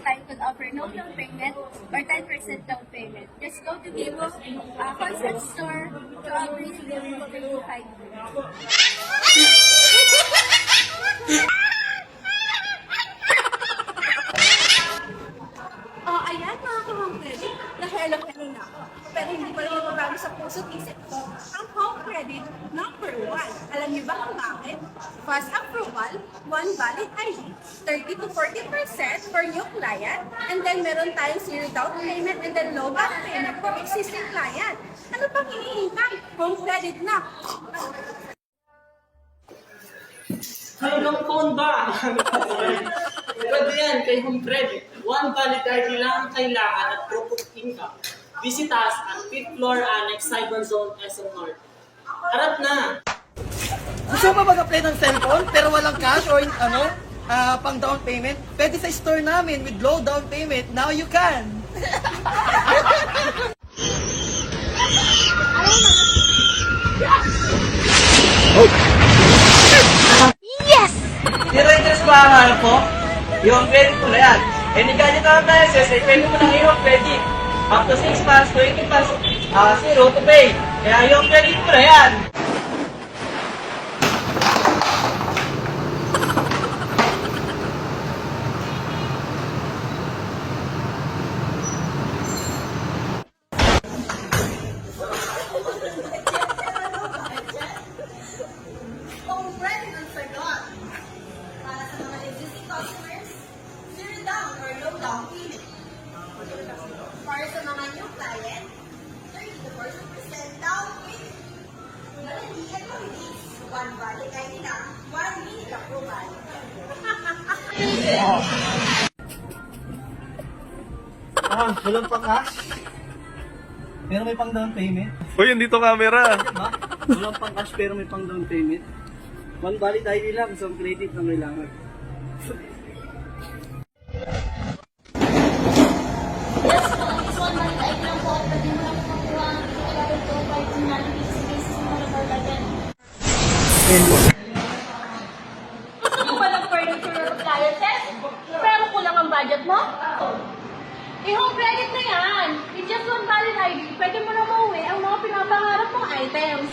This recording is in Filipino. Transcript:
Bank could offer no down payment or 10% down payment. Just go to Vivo Concept Store to agree to the Vivo 25. Oh, ayan mga ka-home credit, na-hello kanina ako. Pero hindi ko lang mababago sa puso't isip ko. Ang home credit, number 1. Alam niyo ba kung bakit? Fast approval, one valid ID, 30 to 40% for new client, and then meron tayong zero down payment and then low down payment for existing client. Ano pang hinihintay? Home credit na! Hanggang phone ba? Pwede yan kay Home Credit. One valid ID lang ang kailangan at proof of income. Visit us at 5th floor Annex Cyber Zone SM North. Harap na! Gusto mo ba mag-apply ng cellphone pero walang cash or pang down payment? Pwede sa store namin with low down payment. Now you can! Zero interest ba ang hanap mo? Yung credit mo na yan. Any gadget na appliances, ay pwede mo nang i-home credit. Up to 6 months, 20 months, zero to pay. Kaya yung credit mo na yan. Home credit ang sagot. Para sa mga existing customers, zero down or low down payment. Para sa mga new client, 30 to 40% down payment. Walang release. One valid ID lang, one minute approval. Walang pang cash? Pero may pang down payment? Uy, andito camera. Diba? Walang pang cash pero may pang down payment? One valid ID lang, so credit ang kailangan. Yes po, is one month ay lang po at pwede mo lang makuha ang level 2 by 2 na basis ng mga level. Gusto mo ba ng furniture appliances? Pero kulang ang budget mo? I-home credit na yan! With just one valid ID, pwede mo na mauwi ang mga pinapangarap mong items.